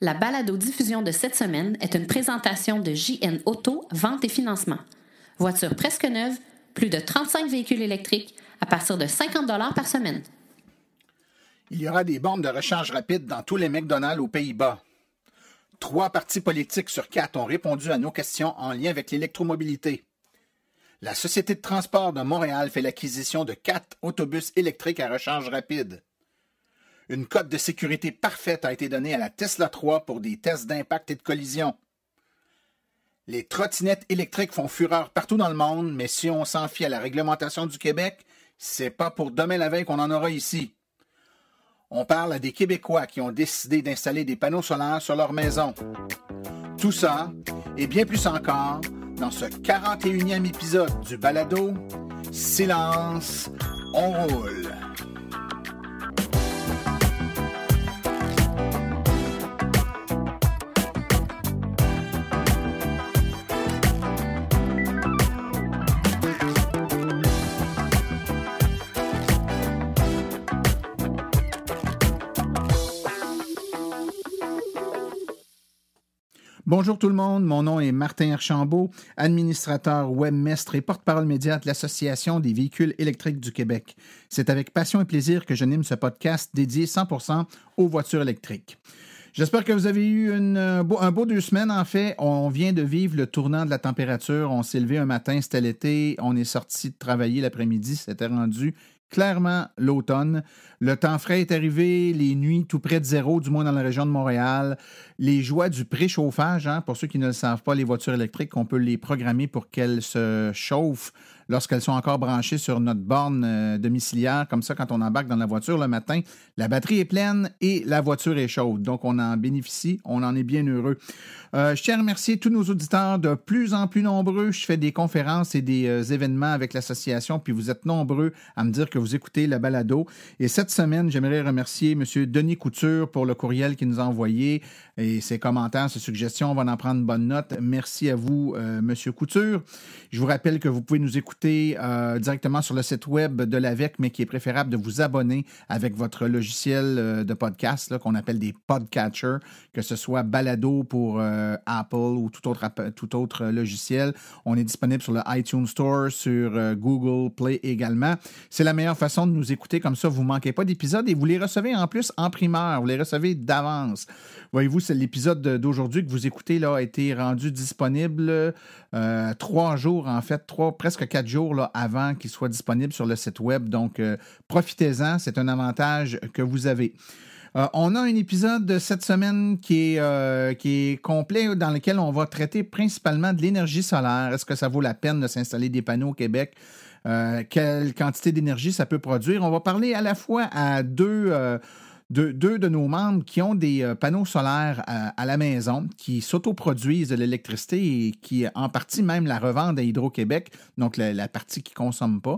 La balado-diffusion de cette semaine est une présentation de JN Auto, vente et financement. Voiture presque neuve, plus de 35 véhicules électriques à partir de 50 $ par semaine. Il y aura des bornes de recharge rapide dans tous les McDonald's aux Pays-Bas. 3 partis politiques sur 4 ont répondu à nos questions en lien avec l'électromobilité. La Société de transport de Montréal fait l'acquisition de 4 autobus électriques à recharge rapide. Une cote de sécurité parfaite a été donnée à la Tesla 3 pour des tests d'impact et de collision. Les trottinettes électriques font fureur partout dans le monde, mais si on s'en fie à la réglementation du Québec, c'est pas pour demain la veille qu'on en aura ici. On parle à des Québécois qui ont décidé d'installer des panneaux solaires sur leur maison. Tout ça, et bien plus encore, dans ce 41e épisode du balado « Silence, on roule ». Bonjour tout le monde, mon nom est Martin Archambault, administrateur webmestre et porte-parole média de l'Association des véhicules électriques du Québec. C'est avec passion et plaisir que j'anime ce podcast dédié 100% aux voitures électriques. J'espère que vous avez eu un beau 2 semaines en fait. On vient de vivre le tournant de la température. On s'est levé un matin, c'était l'été. On est sorti de travailler l'après-midi, c'était rendu clairement l'automne. Le temps frais est arrivé, les nuits tout près de zéro, du moins dans la région de Montréal. Les joies du préchauffage, pour ceux qui ne le savent pas, les voitures électriques, on peut les programmer pour qu'elles se chauffent lorsqu'elles sont encore branchées sur notre borne domiciliaire. Comme ça, quand on embarque dans la voiture le matin, la batterie est pleine et la voiture est chaude. Donc, on en bénéficie, on en est bien heureux. Je tiens à remercier tous nos auditeurs de plus en plus nombreux. Je fais des conférences et des événements avec l'association, puis vous êtes nombreux à me dire que vous écoutez la balado. Et cette semaine, j'aimerais remercier M. Denis Couture pour le courriel qu'il nous a envoyé et ses commentaires, ses suggestions. On va en prendre une bonne note. Merci à vous, M. Couture. Je vous rappelle que vous pouvez nous écouter directement sur le site web de l'AVEQ, mais qu'il est préférable de vous abonner avec votre logiciel de podcast là, qu'on appelle des podcatchers, que ce soit Balado pour Apple ou tout autre logiciel. On est disponible sur le iTunes Store, sur Google Play également. C'est la meilleure façon de nous écouter, comme ça vous ne manquez pas d'épisodes et vous les recevez en plus en primeur, vous les recevez d'avance. Voyez-vous, c'est l'épisode d'aujourd'hui que vous écoutez là, a été rendu disponible 3 jours, en fait, presque 4 jours là, avant qu'il soit disponible sur le site web. Donc, profitez-en, c'est un avantage que vous avez. On a un épisode de cette semaine qui est complet, dans lequel on va traiter principalement de l'énergie solaire. Est-ce que ça vaut la peine de s'installer des panneaux au Québec? Quelle quantité d'énergie ça peut produire? On va parler à la fois à deux de nos membres qui ont des panneaux solaires à la maison, qui s'autoproduisent de l'électricité et qui, en partie, même la revendent à Hydro-Québec, donc la partie qui ne consomme pas.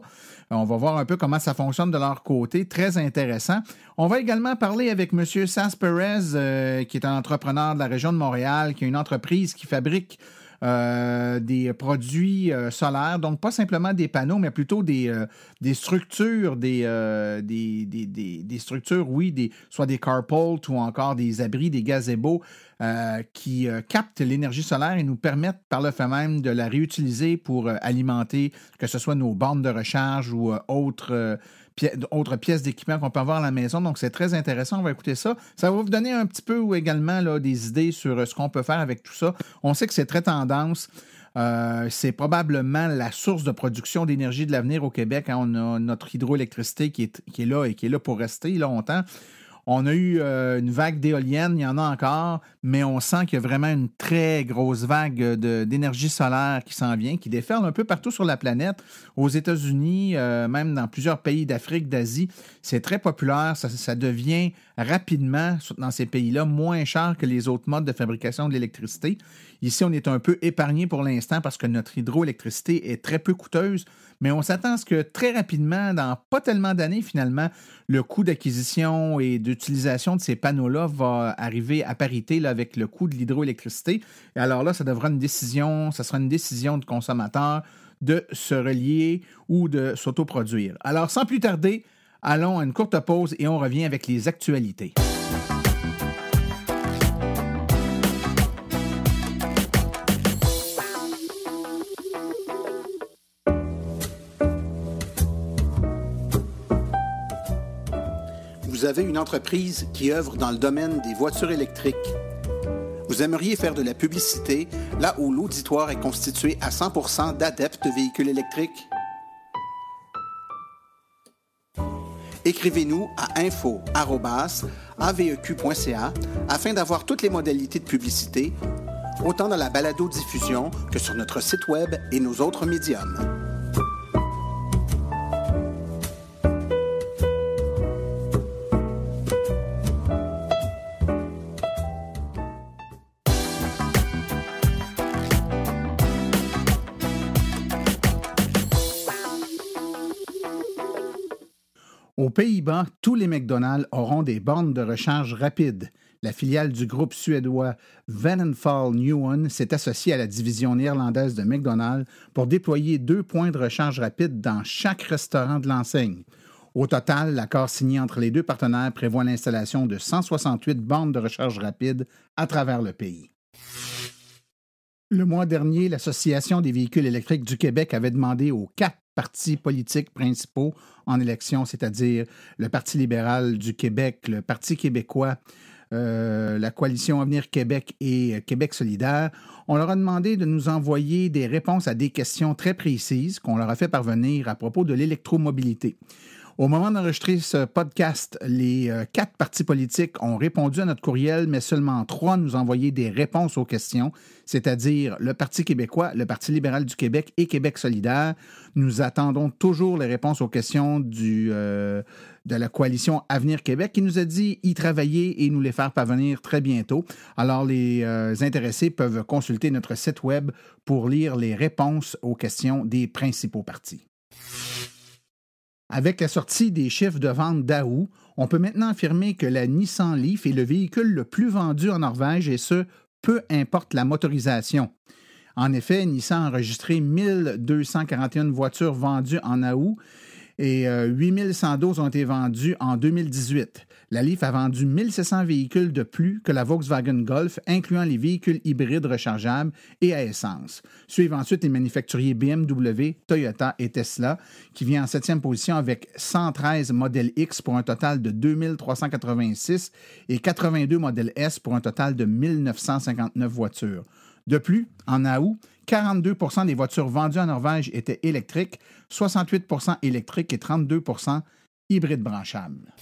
On va voir un peu comment ça fonctionne de leur côté. Très intéressant. On va également parler avec M. Sas Perez, qui est un entrepreneur de la région de Montréal, qui a une entreprise qui fabrique des produits solaires, donc pas simplement des panneaux, mais plutôt des structures, des structures, oui, soit des carports ou encore des abris, des gazebos qui captent l'énergie solaire et nous permettent par le fait même de la réutiliser pour alimenter, que ce soit nos bornes de recharge ou autres pièces d'équipement qu'on peut avoir à la maison. Donc, c'est très intéressant. On va écouter ça. Ça va vous donner un petit peu également là, des idées sur ce qu'on peut faire avec tout ça. On sait que c'est très tendance. C'est probablement la source de production d'énergie de l'avenir au Québec. On a notre hydroélectricité qui est là et qui est là pour rester longtemps. On a eu une vague d'éoliennes, il y en a encore, mais on sent qu'il y a vraiment une très grosse vague d'énergie solaire qui s'en vient, qui déferle un peu partout sur la planète. Aux États-Unis, même dans plusieurs pays d'Afrique, d'Asie, c'est très populaire. Ça devient rapidement, dans ces pays-là, moins cher que les autres modes de fabrication de l'électricité. Ici, on est un peu épargné pour l'instant parce que notre hydroélectricité est très peu coûteuse, mais on s'attend à ce que très rapidement, dans pas tellement d'années finalement, le coût d'acquisition et d'utilisation de ces panneaux-là va arriver à parité là, avec le coût de l'hydroélectricité. Et alors là, ça sera une décision de consommateur de se relier ou de s'autoproduire. Alors, sans plus tarder, allons à une courte pause et on revient avec les actualités. Vous avez une entreprise qui œuvre dans le domaine des voitures électriques. Vous aimeriez faire de la publicité là où l'auditoire est constitué à 100% d'adeptes de véhicules électriques? Écrivez-nous à info@aveq.ca afin d'avoir toutes les modalités de publicité, autant dans la balado-diffusion que sur notre site web et nos autres médiums. Aux Pays-Bas, tous les McDonald's auront des bornes de recharge rapide. La filiale du groupe suédois Vattenfall Nuon s'est associée à la division néerlandaise de McDonald's pour déployer 2 points de recharge rapide dans chaque restaurant de l'enseigne. Au total, l'accord signé entre les deux partenaires prévoit l'installation de 168 bornes de recharge rapide à travers le pays. Le mois dernier, l'Association des véhicules électriques du Québec avait demandé aux 4 partis politiques principaux en élection, c'est-à-dire le Parti libéral du Québec, le Parti québécois, la Coalition Avenir Québec et Québec solidaire, on leur a demandé de nous envoyer des réponses à des questions très précises qu'on leur a fait parvenir à propos de l'électromobilité. Au moment d'enregistrer ce podcast, les 4 partis politiques ont répondu à notre courriel, mais seulement 3 nous envoyaient des réponses aux questions, c'est-à-dire le Parti québécois, le Parti libéral du Québec et Québec solidaire. Nous attendons toujours les réponses aux questions de la coalition Avenir Québec qui nous a dit y travailler et nous les faire parvenir très bientôt. Alors, les intéressés peuvent consulter notre site web pour lire les réponses aux questions des principaux partis. Avec la sortie des chiffres de vente d'Aou, on peut maintenant affirmer que la Nissan Leaf est le véhicule le plus vendu en Norvège et ce, peu importe la motorisation. En effet, Nissan a enregistré 1241 voitures vendues en Aou et 8112 ont été vendues en 2018. La Leaf a vendu 1700 véhicules de plus que la Volkswagen Golf, incluant les véhicules hybrides rechargeables et à essence. Suivent ensuite les manufacturiers BMW, Toyota et Tesla, qui vient en 7e position avec 113 modèles X pour un total de 2386 et 82 modèles S pour un total de 1959 voitures. De plus, en Aou, 42 % des voitures vendues en Norvège étaient électriques, 68 % électriques et 32 % hybrides branchables.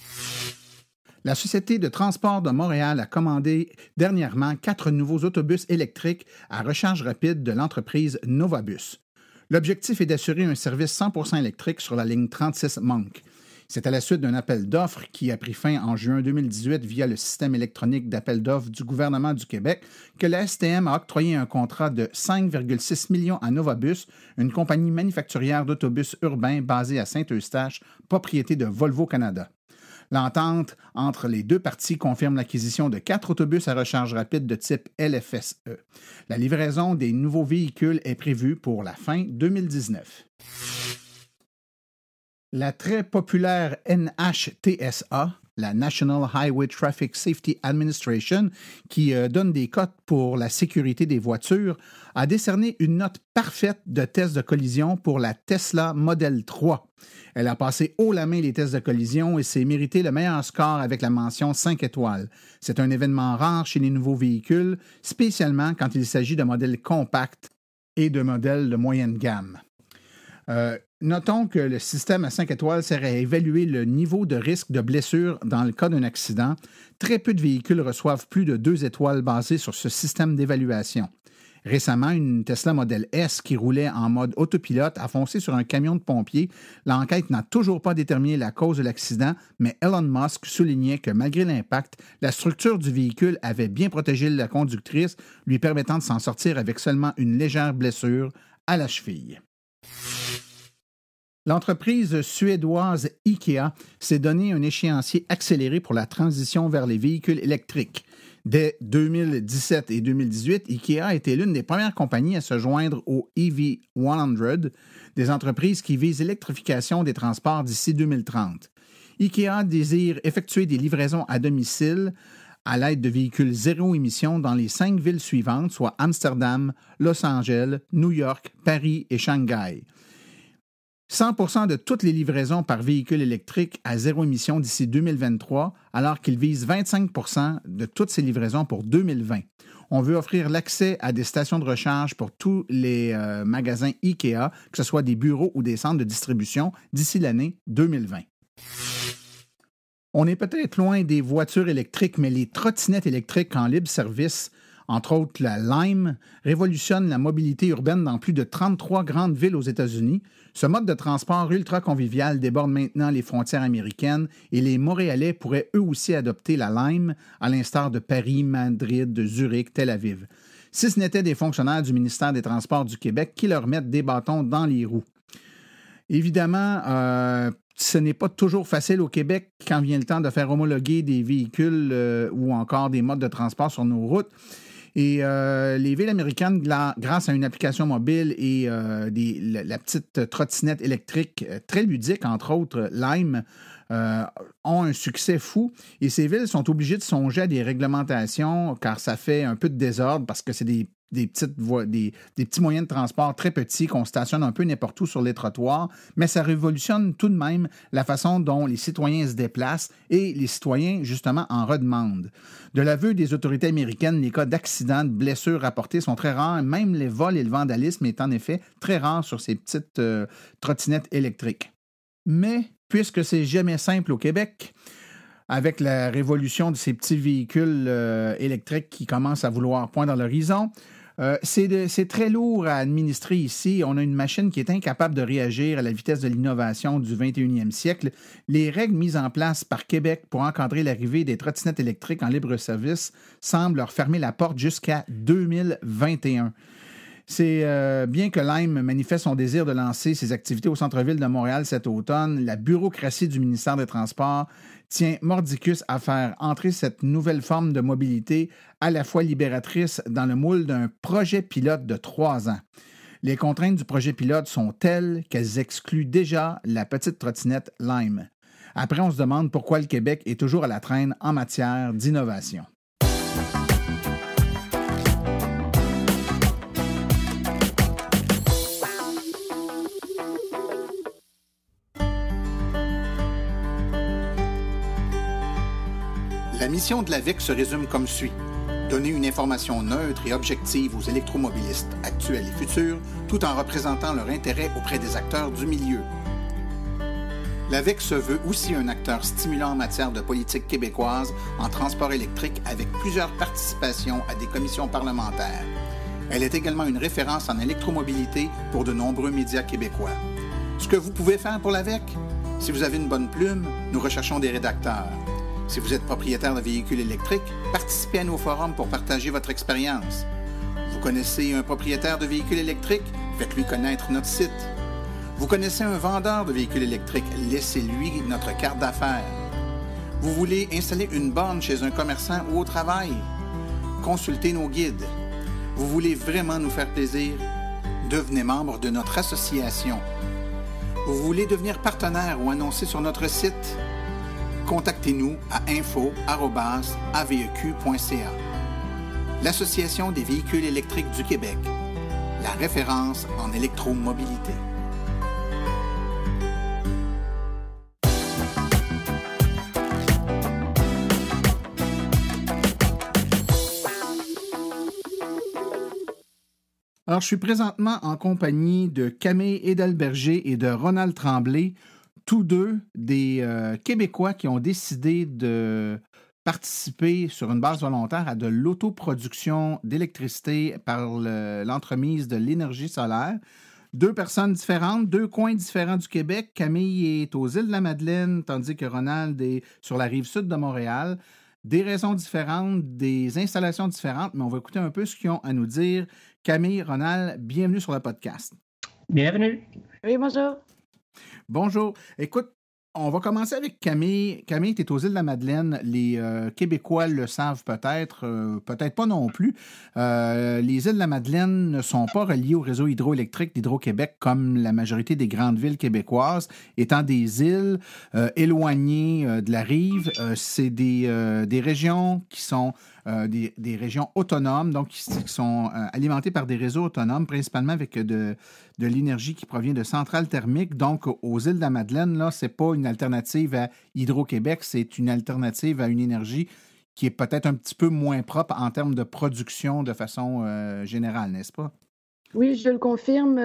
La Société de transport de Montréal a commandé dernièrement 4 nouveaux autobus électriques à recharge rapide de l'entreprise Novabus. L'objectif est d'assurer un service 100% électrique sur la ligne 36 Monk. C'est à la suite d'un appel d'offres qui a pris fin en juin 2018 via le système électronique d'appel d'offres du gouvernement du Québec que la STM a octroyé un contrat de 5,6 millions à Novabus, une compagnie manufacturière d'autobus urbains basée à Saint-Eustache, propriété de Volvo Canada. L'entente entre les deux parties confirme l'acquisition de 4 autobus à recharge rapide de type LFSE. La livraison des nouveaux véhicules est prévue pour la fin 2019. La très populaire NHTSA, la National Highway Traffic Safety Administration, qui donne des cotes pour la sécurité des voitures, a décerné une note parfaite de test de collision pour la Tesla Model 3. Elle a passé haut la main les tests de collision et s'est mérité le meilleur score avec la mention 5 étoiles. C'est un événement rare chez les nouveaux véhicules, spécialement quand il s'agit de modèles compacts et de modèles de moyenne gamme. Notons que le système à 5 étoiles sert à évaluer le niveau de risque de blessure dans le cas d'un accident. Très peu de véhicules reçoivent plus de 2 étoiles basées sur ce système d'évaluation. Récemment, une Tesla Model S qui roulait en mode autopilote a foncé sur un camion de pompiers. L'enquête n'a toujours pas déterminé la cause de l'accident, mais Elon Musk soulignait que malgré l'impact, la structure du véhicule avait bien protégé la conductrice, lui permettant de s'en sortir avec seulement une légère blessure à la cheville. L'entreprise suédoise IKEA s'est donné un échéancier accéléré pour la transition vers les véhicules électriques. Dès 2017 et 2018, IKEA était l'une des premières compagnies à se joindre au EV100, des entreprises qui visent l'électrification des transports d'ici 2030. IKEA désire effectuer des livraisons à domicile à l'aide de véhicules zéro émission dans les 5 villes suivantes, soit Amsterdam, Los Angeles, New York, Paris et Shanghai. 100% de toutes les livraisons par véhicule électrique à zéro émission d'ici 2023, alors qu'il vise 25% de toutes ces livraisons pour 2020. On veut offrir l'accès à des stations de recharge pour tous les magasins IKEA, que ce soit des bureaux ou des centres de distribution, d'ici l'année 2020. On est peut-être loin des voitures électriques, mais les trottinettes électriques en libre service, entre autres la Lime, révolutionnent la mobilité urbaine dans plus de 33 grandes villes aux États-Unis. Ce mode de transport ultra-convivial déborde maintenant les frontières américaines et les Montréalais pourraient eux aussi adopter la Lime, à l'instar de Paris, Madrid, Zurich, Tel Aviv. Si ce n'étaient des fonctionnaires du ministère des Transports du Québec qui leur mettent des bâtons dans les roues. Évidemment, ce n'est pas toujours facile au Québec quand vient le temps de faire homologuer des véhicules ou encore des modes de transport sur nos routes. Et les villes américaines, grâce à une application mobile et la petite trottinette électrique très ludique, entre autres Lime, ont un succès fou. Et ces villes sont obligées de songer à des réglementations car ça fait un peu de désordre parce que c'est des petits moyens de transport très petits qu'on stationne un peu n'importe où sur les trottoirs, mais ça révolutionne tout de même la façon dont les citoyens se déplacent et les citoyens, justement, en redemandent. De l'aveu des autorités américaines, les cas d'accidents, de blessures rapportés sont très rares, même les vols et le vandalisme est en effet très rare sur ces petites trottinettes électriques. Mais, puisque c'est jamais simple au Québec, avec la révolution de ces petits véhicules électriques qui commencent à vouloir poindre l'horizon, c'est très lourd à administrer ici. On a une machine qui est incapable de réagir à la vitesse de l'innovation du 21e siècle. Les règles mises en place par Québec pour encadrer l'arrivée des trottinettes électriques en libre service semblent leur fermer la porte jusqu'à 2021. C'est bien que Lime manifeste son désir de lancer ses activités au centre-ville de Montréal cet automne, la bureaucratie du ministère des Transports tient mordicus à faire entrer cette nouvelle forme de mobilité à la fois libératrice dans le moule d'un projet pilote de 3 ans. Les contraintes du projet pilote sont telles qu'elles excluent déjà la petite trottinette Lime. Après, on se demande pourquoi le Québec est toujours à la traîne en matière d'innovation. La mission de l'AVEC se résume comme suit. Donner une information neutre et objective aux électromobilistes actuels et futurs, tout en représentant leur intérêt auprès des acteurs du milieu. L'AVEC se veut aussi un acteur stimulant en matière de politique québécoise en transport électrique avec plusieurs participations à des commissions parlementaires. Elle est également une référence en électromobilité pour de nombreux médias québécois. Ce que vous pouvez faire pour l'AVEC? Si vous avez une bonne plume, nous recherchons des rédacteurs. Si vous êtes propriétaire de véhicules électriques, participez à nos forums pour partager votre expérience. Vous connaissez un propriétaire de véhicules électriques? Faites-lui connaître notre site. Vous connaissez un vendeur de véhicules électriques? Laissez-lui notre carte d'affaires. Vous voulez installer une borne chez un commerçant ou au travail? Consultez nos guides. Vous voulez vraiment nous faire plaisir? Devenez membre de notre association. Vous voulez devenir partenaire ou annoncer sur notre site? Contactez-nous à info@aveq.ca. L'Association des véhicules électriques du Québec, la référence en électromobilité. Alors, je suis présentement en compagnie de Camille Hédalberger et de Ronald Tremblay, tous deux des Québécois qui ont décidé de participer sur une base volontaire à de l'autoproduction d'électricité par l'entremise de l'énergie solaire. Deux personnes différentes, deux coins différents du Québec. Camille est aux Îles-de-la-Madeleine, tandis que Ronald est sur la rive sud de Montréal. Des raisons différentes, des installations différentes, mais on va écouter un peu ce qu'ils ont à nous dire. Camille, Ronald, bienvenue sur le podcast. Bienvenue. Oui, bonjour. Bonjour. Écoute, on va commencer avec Camille. Camille, tu es aux Îles-de-la-Madeleine. Les Québécois le savent peut-être, peut-être pas non plus. Les Îles-de-la-Madeleine ne sont pas reliées au réseau hydroélectrique d'Hydro-Québec comme la majorité des grandes villes québécoises. Étant des îles éloignées de la rive, c'est des régions qui sont des régions autonomes, donc qui sont alimentées par des réseaux autonomes, principalement avec de l'énergie qui provient de centrales thermiques. Donc, aux îles de la Madeleine, là, ce n'est pas une alternative à Hydro-Québec, c'est une alternative à une énergie qui est peut-être un petit peu moins propre en termes de production de façon générale, n'est-ce pas? Oui, je le confirme.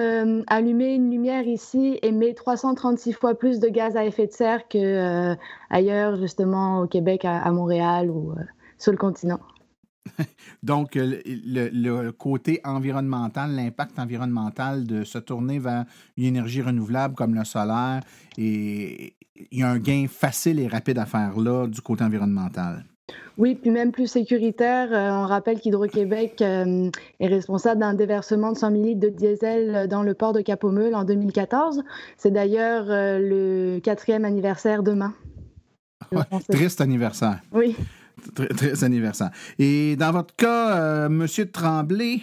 Allumer une lumière ici émet 336 fois plus de gaz à effet de serre qu'ailleurs, justement, au Québec, à Montréal ou sur le continent. Donc, le côté environnemental, l'impact environnemental de se tourner vers une énergie renouvelable comme le solaire, et il y a un gain facile et rapide à faire là du côté environnemental. Oui, puis même plus sécuritaire. On rappelle qu'Hydro-Québec est responsable d'un déversement de 100 000 litres de diesel dans le port de Cap-aux-Meules en 2014. C'est d'ailleurs le 4e anniversaire demain. Ouais, triste anniversaire. Oui. Très anniversaire. Et dans votre cas, M. Tremblay,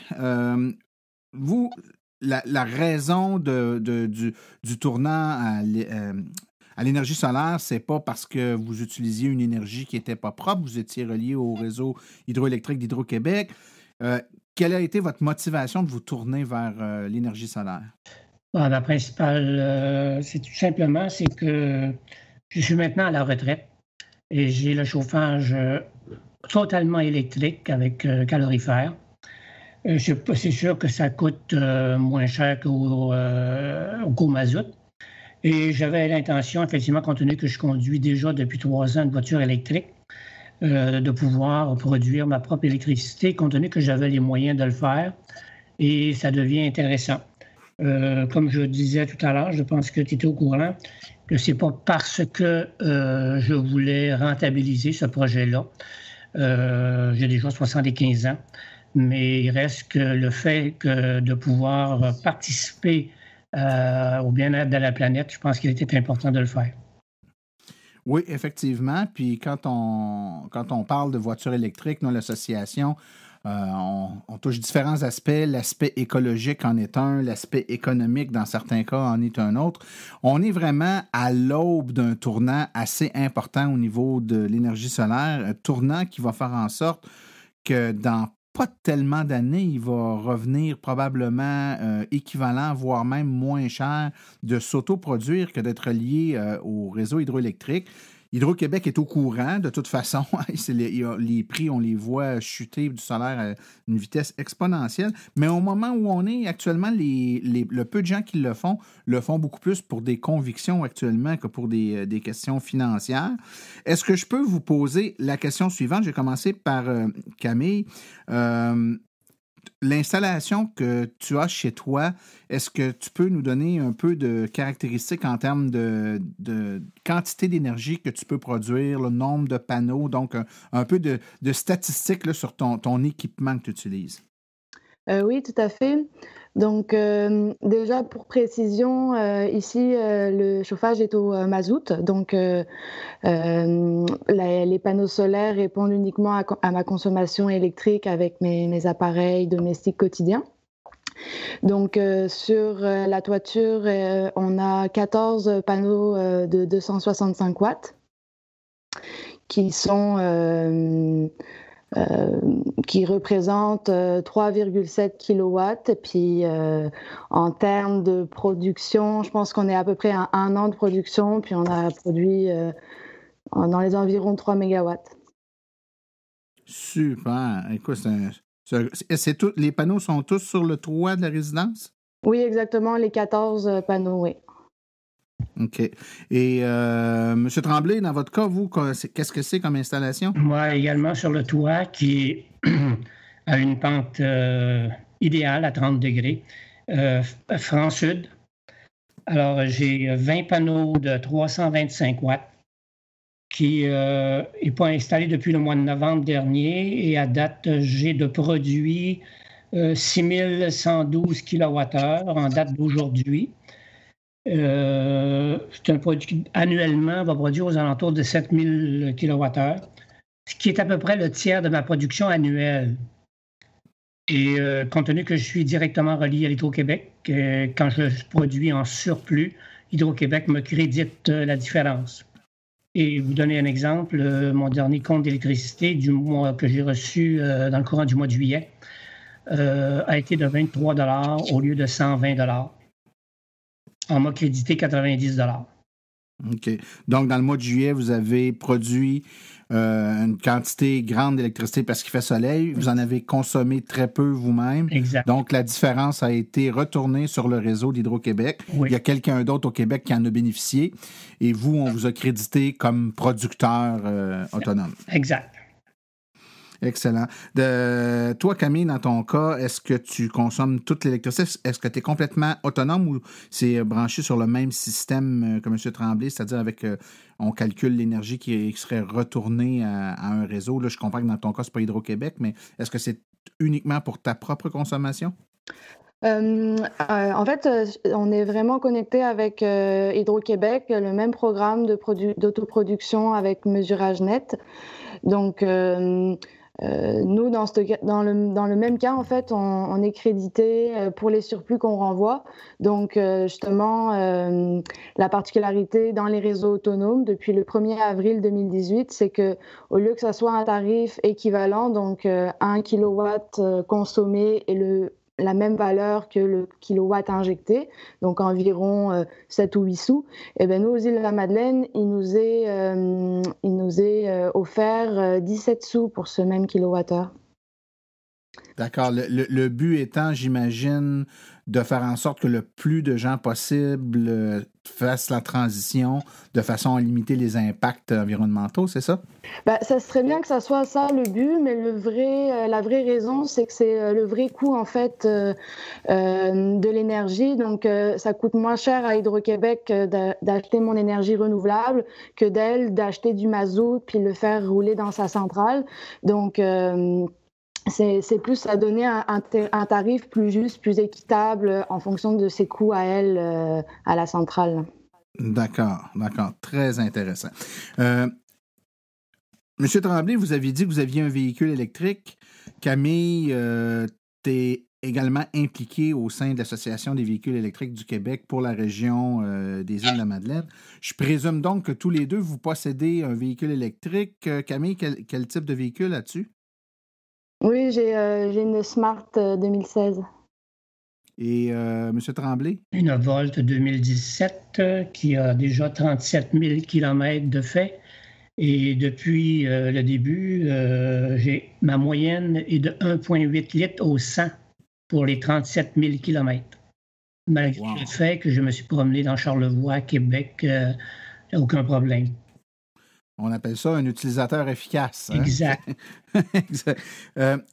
vous, la raison du tournant à l'énergie solaire, c'est pas parce que vous utilisiez une énergie qui n'était pas propre, vous étiez relié au réseau hydroélectrique d'Hydro-Québec. Quelle a été votre motivation de vous tourner vers l'énergie solaire? Bon, la principale, c'est tout simplement, c'est que je suis maintenant à la retraite et j'ai le chauffage totalement électrique avec calorifère. C'est sûr que ça coûte moins cher qu'au mazout. Et j'avais l'intention, effectivement, compte tenu que je conduis déjà depuis 3 ans une voiture électrique, de pouvoir produire ma propre électricité, compte tenu que j'avais les moyens de le faire. Et ça devient intéressant. Comme je disais tout à l'heure, je pense que tu étais au courant que c'est pas parce que je voulais rentabiliser ce projet-là. J'ai déjà 75 ans, mais il reste que le fait de pouvoir participer au bien-être de la planète, je pense qu'il était important de le faire. Oui, effectivement. Puis quand on parle de voitures électriques, nous, l'association, on touche différents aspects. L'aspect écologique en est un, l'aspect économique, dans certains cas, en est un autre. On est vraiment à l'aube d'un tournant assez important au niveau de l'énergie solaire, un tournant qui va faire en sorte que dans pas tellement d'années, il va revenir probablement équivalent, voire même moins cher de s'autoproduire que d'être lié au réseau hydroélectrique. Hydro-Québec est au courant, de toute façon. Les prix, on les voit chuter du solaire à une vitesse exponentielle. Mais au moment où on est actuellement, le peu de gens qui le font beaucoup plus pour des convictions actuellement que pour des questions financières. Est-ce que je peux vous poser la question suivante? Je vais commencer par Camille. L'installation que tu as chez toi, est-ce que tu peux nous donner un peu de caractéristiques en termes de quantité d'énergie que tu peux produire, le nombre de panneaux, donc un peu de statistiques là, sur ton équipement que tu utilises? Oui, tout à fait. Donc, déjà, pour précision, ici, le chauffage est au mazout. Donc, les panneaux solaires répondent uniquement à ma consommation électrique avec mes appareils domestiques quotidiens. Donc, sur la toiture, on a 14 panneaux de 265 watts qui représentent 3,7 kilowatts. Et puis, en termes de production, je pense qu'on est à peu près à 1 an de production, puis on a produit dans les environs de 3 mégawatts. Super. Écoute, les panneaux sont tous sur le toit de la résidence? Oui, exactement, les 14 panneaux, oui. OK. Et M. Tremblay, dans votre cas, vous, qu'est-ce que c'est comme installation? Moi, également sur le toit qui a une pente idéale à 30 degrés, franc-sud. Alors, j'ai 20 panneaux de 325 watts qui n'est pas installé depuis le mois de novembre dernier. Et à date, j'ai de produit 6112 kWh en date d'aujourd'hui. C'est un produit qui, annuellement, va produire aux alentours de 7000 kWh, ce qui est à peu près le tiers de ma production annuelle. Et compte tenu que je suis directement relié à Hydro-Québec, quand je produis en surplus, Hydro-Québec me crédite la différence. Et vous donner un exemple, mon dernier compte d'électricité du mois que j'ai reçu dans le courant du mois de juillet a été de 23 $ au lieu de 120 $. On m'a crédité 90 $. OK. Donc, dans le mois de juillet, vous avez produit une quantité grande d'électricité parce qu'il fait soleil. Vous en avez consommé très peu vous-même. Exact. Donc, la différence a été retournée sur le réseau d'Hydro-Québec. Oui. Il y a quelqu'un d'autre au Québec qui en a bénéficié. Et vous, on vous a crédité comme producteur autonome. Exact. Excellent. Toi, Camille, dans ton cas, est-ce que tu consommes toute l'électricité? Est-ce que tu es complètement autonome ou c'est branché sur le même système que M. Tremblay, c'est-à-dire avec on calcule l'énergie qui serait retournée à un réseau? Là, je comprends que dans ton cas, ce n'est pas Hydro-Québec, mais est-ce que c'est uniquement pour ta propre consommation? En fait, on est vraiment connecté avec Hydro-Québec, le même programme d'autoproduction avec mesurage net. Donc, nous, dans le même cas, en fait, on est crédité pour les surplus qu'on renvoie. Donc, justement, la particularité dans les réseaux autonomes depuis le 1er avril 2018, c'est que au lieu que ça soit un tarif équivalent, donc 1 kilowatt consommé et la même valeur que le kilowatt injecté, donc environ 7 ou 8 sous, et bien nous, aux îles de la Madeleine, il nous est offert 17 sous pour ce même kilowattheure. D'accord. Le but étant, j'imagine, de faire en sorte que le plus de gens possible fassent la transition de façon à limiter les impacts environnementaux, c'est ça? Ben, ça serait bien que ça soit ça le but, mais la vraie raison, c'est que c'est le vrai coût en fait de l'énergie. Donc, ça coûte moins cher à Hydro-Québec d'acheter mon énergie renouvelable que d'elle d'acheter du mazout puis le faire rouler dans sa centrale. Donc, c'est plus à donner un tarif plus juste, plus équitable en fonction de ses coûts à elle, à la centrale. D'accord. Très intéressant. Monsieur Tremblay, vous aviez dit que vous aviez un véhicule électrique. Camille, tu es également impliquée au sein de l'Association des véhicules électriques du Québec pour la région des Îles-de-la-Madeleine. Je présume donc que tous les deux, vous possédez un véhicule électrique. Camille, quel type de véhicule as-tu? Oui, j'ai une Smart 2016. Et M. Tremblay? Une Volt 2017 qui a déjà 37 000 km de fait. Et depuis le début, ma moyenne est de 1,8 litres au 100 pour les 37 000 km. Malgré le fait que je me suis promené dans Charlevoix, Québec, aucun problème. On appelle ça un utilisateur efficace. Hein? Exact. Exact.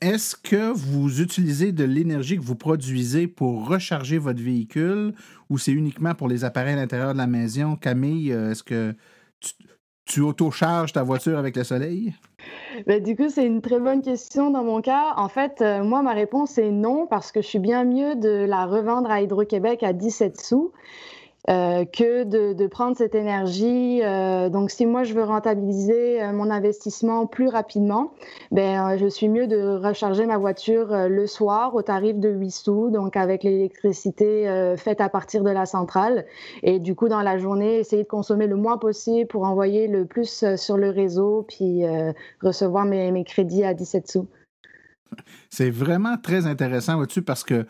Est-ce que vous utilisez de l'énergie que vous produisez pour recharger votre véhicule ou c'est uniquement pour les appareils à l'intérieur de la maison? Camille, est-ce que tu auto-charges ta voiture avec le soleil? Ben, du coup, c'est une très bonne question dans mon cas. En fait, moi, ma réponse est non parce que je suis bien mieux de la revendre à Hydro-Québec à 17 sous. Que de prendre cette énergie. Donc, si moi, je veux rentabiliser mon investissement plus rapidement, je suis mieux de recharger ma voiture le soir au tarif de 8 sous, donc avec l'électricité faite à partir de la centrale. Et du coup, dans la journée, essayer de consommer le moins possible pour envoyer le plus sur le réseau, puis recevoir mes crédits à 17 sous. C'est vraiment très intéressant, vois-tu, parce que,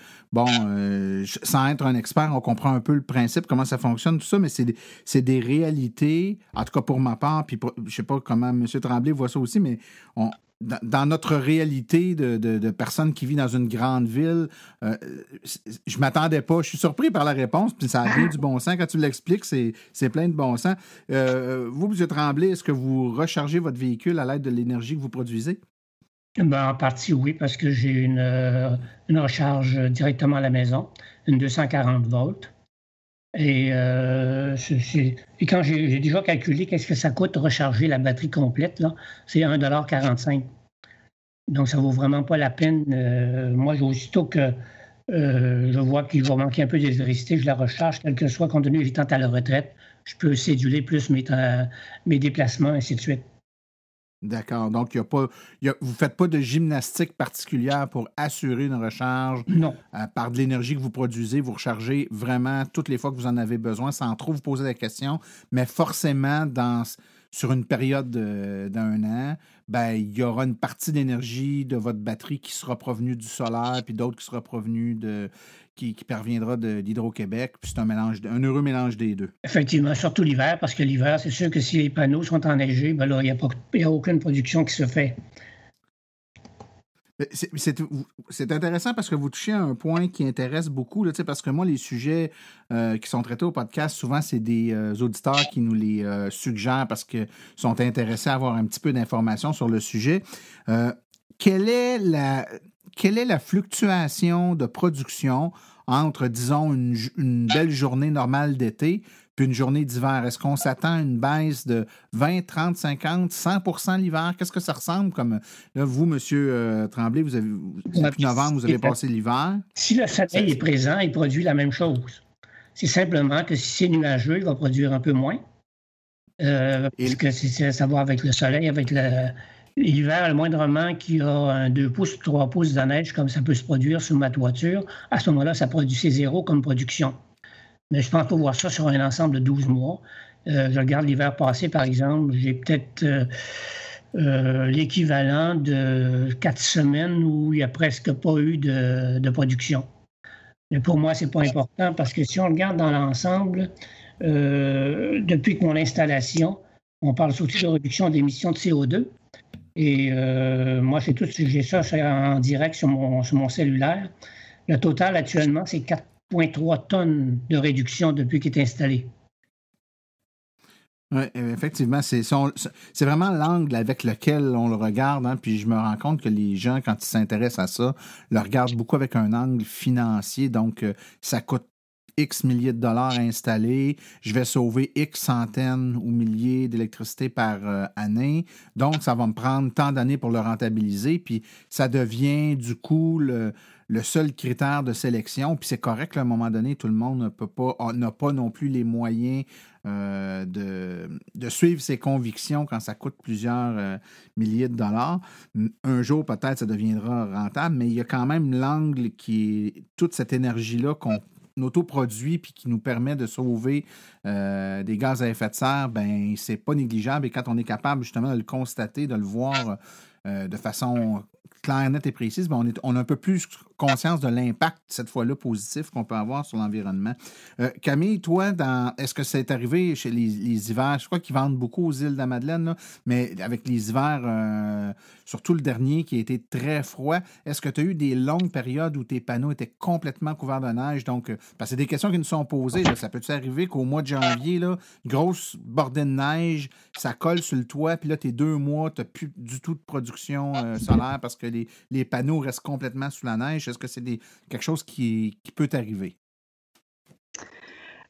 sans être un expert, on comprend un peu le principe, comment ça fonctionne, tout ça, mais c'est des réalités, en tout cas pour ma part, puis je ne sais pas comment M. Tremblay voit ça aussi, mais dans notre réalité de personnes qui vivent dans une grande ville, je ne m'attendais pas. Je suis surpris par la réponse, puis ça a bien du bon sens. Quand tu l'expliques, c'est plein de bon sens. Vous, M. Tremblay, est-ce que vous rechargez votre véhicule à l'aide de l'énergie que vous produisez? En partie, oui, parce que j'ai une recharge directement à la maison, une 240 volts. Et quand j'ai déjà calculé qu'est-ce que ça coûte recharger la batterie complète, là, c'est 1,45 $. Donc, ça ne vaut vraiment pas la peine. Moi, aussitôt que je vois qu'il va manquer un peu d'électricité, je la recharge, quel que soit, compte tenu que j'étais à la retraite, je peux céduler plus mes déplacements, ainsi de suite. D'accord. Donc, vous ne faites pas de gymnastique particulière pour assurer une recharge? Non. Par de l'énergie que vous produisez, vous rechargez vraiment toutes les fois que vous en avez besoin sans trop vous poser la question. Mais forcément, sur une période d'1 an, ben, il y aura une partie d'énergie de votre batterie qui sera provenue du solaire, puis d'autres qui sera provenue qui parviendra d'Hydro-Québec, puis c'est un heureux mélange des deux. Effectivement, surtout l'hiver, parce que l'hiver, c'est sûr que si les panneaux sont enneigés, ben là, il n'y a aucune production qui se fait. C'est intéressant parce que vous touchez à un point qui intéresse beaucoup, là, parce que moi, les sujets qui sont traités au podcast, souvent, c'est des auditeurs qui nous les suggèrent parce qu'ils sont intéressés à avoir un petit peu d'informations sur le sujet. Quelle est la fluctuation de production entre, disons, une belle journée normale d'été puis une journée d'hiver? Est-ce qu'on s'attend à une baisse de 20, 30, 50, 100% l'hiver? Qu'est-ce que ça ressemble comme... Là, vous, M. Tremblay, depuis novembre, vous avez passé l'hiver. Si le soleil est présent, il produit la même chose. C'est simplement que si c'est nuageux, il va produire un peu moins. Parce que ça va avec le soleil, avec l'hiver, le moindrement qu'il y a 2 pouces ou 3 pouces de neige, comme ça peut se produire sur ma toiture, à ce moment-là, ça produit c'est zéro comme production. Mais je pense pas voir ça sur un ensemble de 12 mois. Je regarde l'hiver passé, par exemple, j'ai peut-être l'équivalent de 4 semaines où il n'y a presque pas eu de production. Mais pour moi, c'est pas important parce que si on regarde dans l'ensemble, depuis que mon installation, on parle surtout de réduction d'émissions de CO2. Et moi, j'ai ça en direct sur mon cellulaire. Le total actuellement, c'est 4,3 tonnes de réduction depuis qu'il est installé. Oui, effectivement, c'est vraiment l'angle avec lequel on le regarde, hein, puis je me rends compte que les gens, quand ils s'intéressent à ça, le regardent beaucoup avec un angle financier, donc ça coûte X milliers de dollars à installer, je vais sauver X centaines ou milliers d'électricité par année, donc ça va me prendre tant d'années pour le rentabiliser, puis ça devient du coup le seul critère de sélection, puis c'est correct, là, à un moment donné, tout le monde n'a pas non plus les moyens de suivre ses convictions quand ça coûte plusieurs milliers de dollars. Un jour, peut-être, ça deviendra rentable, mais il y a quand même l'angle qui est toute cette énergie-là qu'on autoproduit puis qui nous permet de sauver des gaz à effet de serre, ben c'est pas négligeable. Et quand on est capable justement de le constater, de le voir de façon claire, nette et précise, ben on a un peu plus conscience de l'impact, cette fois-là, positif qu'on peut avoir sur l'environnement. Camille, toi, est-ce que c'est arrivé chez les hivers? Je crois qu'ils vendent beaucoup aux îles de la Madeleine, là, mais avec les hivers, surtout le dernier qui a été très froid, est-ce que tu as eu des longues périodes où tes panneaux étaient complètement couverts de neige? Donc, parce que c'est des questions qui nous sont posées. Là. Ça peut-tu arriver qu'au mois de janvier, là, grosse bordée de neige, ça colle sur le toit, puis là, tes 2 mois, tu n'as plus du tout de production solaire parce que les panneaux restent complètement sous la neige? Est-ce que c'est quelque chose qui peut arriver?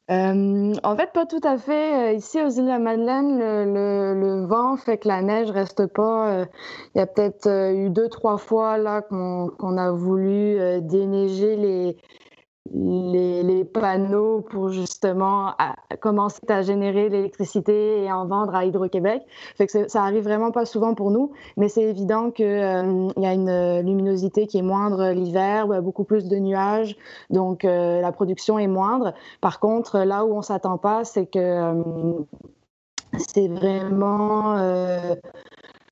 En fait, pas tout à fait. Ici, aux îles de la Madeleine, le vent fait que la neige reste pas. Il y a peut-être eu 2-3 fois là qu'on a voulu déneiger les panneaux pour justement commencer à générer l'électricité et en vendre à Hydro-Québec. Fait que ça arrive vraiment pas souvent pour nous, mais c'est évident qu'il y a une luminosité qui est moindre l'hiver, beaucoup plus de nuages, donc la production est moindre. Par contre, là où on s'attend pas, c'est que c'est vraiment...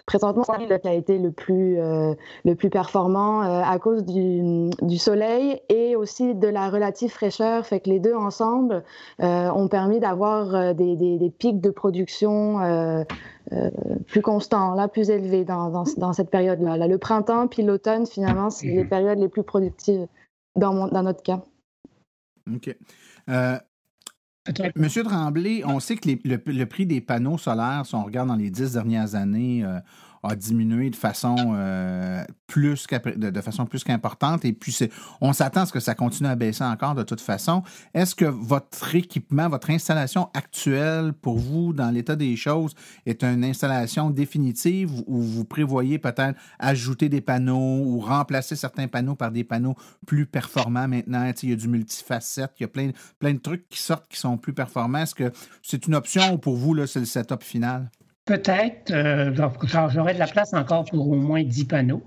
Présentement, c'est l'île qui a été le plus performant à cause du soleil et aussi de la relative fraîcheur. Fait que les deux ensemble ont permis d'avoir des pics de production plus constants, là, plus élevés dans cette période-là. Là, le printemps puis l'automne, finalement, c'est les périodes les plus productives dans notre cas. OK. Monsieur Tremblay, on sait que le prix des panneaux solaires, si on regarde dans les 10 dernières années, a diminué de façon plus qu'importante. Et puis, on s'attend à ce que ça continue à baisser encore de toute façon. Est-ce que votre équipement, votre installation actuelle pour vous, dans l'état des choses, est une installation définitive ou vous prévoyez peut-être ajouter des panneaux ou remplacer certains panneaux par des panneaux plus performants maintenant? Il y a du multifacette, il y a plein de trucs qui sortent qui sont plus performants. Est-ce que c'est une option ou pour vous, là, c'est le setup final? Peut-être. J'aurais de la place encore pour au moins 10 panneaux.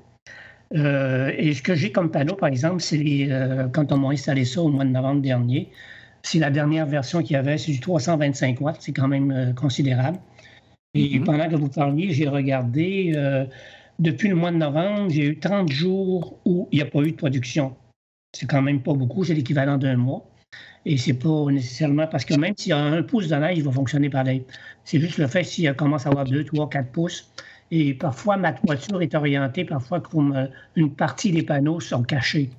Et ce que j'ai comme panneau, par exemple, c'est quand on m'a installé ça au mois de novembre dernier, c'est la dernière version qu'il y avait, c'est du 325 watts, c'est quand même considérable. Et pendant que vous parliez, j'ai regardé, depuis le mois de novembre, j'ai eu 30 jours où il n'y a pas eu de production. C'est quand même pas beaucoup, c'est l'équivalent d'un mois. Et c'est pas nécessairement parce que même s'il y a 1 pouce de neige, il va fonctionner pareil. C'est juste le fait s'il commence à avoir 2, 3, 4 pouces. Et parfois, ma toiture est orientée, parfois comme une partie des panneaux sont cachés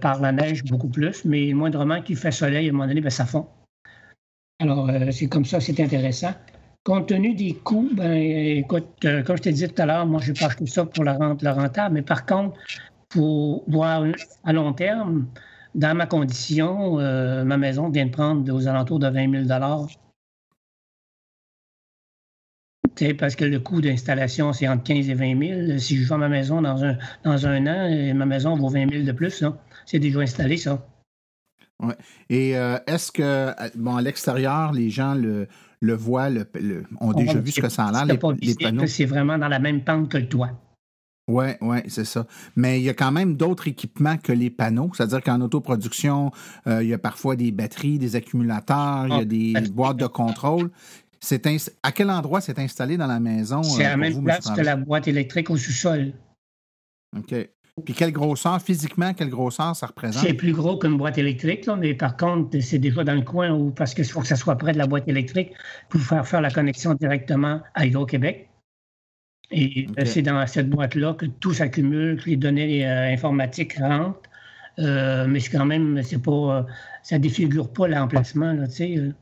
par la neige beaucoup plus, mais moindrement qu'il fait soleil, à un moment donné, ça fond. Alors, c'est comme ça, c'est intéressant. Compte tenu des coûts, écoute, comme je t'ai dit tout à l'heure, moi, je n'ai pas acheté ça pour le rentable, mais par contre, pour voir à long terme, dans ma condition, ma maison vient de prendre aux alentours de 20 000 $. Parce que le coût d'installation, c'est entre 15 et 20 000. Si je vends ma maison dans un an, ma maison vaut 20 000 de plus. Là. C'est déjà installé, ça. Oui. Et est-ce que, à l'extérieur, les gens le voient, ont déjà vu ce que ça a l'air, les panneaux? C'est vraiment dans la même pente que le toit. Oui, c'est ça. Mais il y a quand même d'autres équipements que les panneaux. C'est-à-dire qu'en autoproduction, il y a parfois des batteries, des accumulateurs, il y a des boîtes de contrôle. À quel endroit c'est installé dans la maison? C'est à la même place que la boîte électrique au sous-sol. OK. Puis quelle grosseur, physiquement, ça représente? C'est plus gros qu'une boîte électrique, là, mais par contre, c'est déjà dans le coin parce qu'il faut que ça soit près de la boîte électrique pour faire la connexion directement à Hydro-Québec. Et c'est dans cette boîte-là que tout s'accumule, que les données informatiques rentrent. Mais c'est quand même, ça défigure pas l'emplacement, là, tu sais.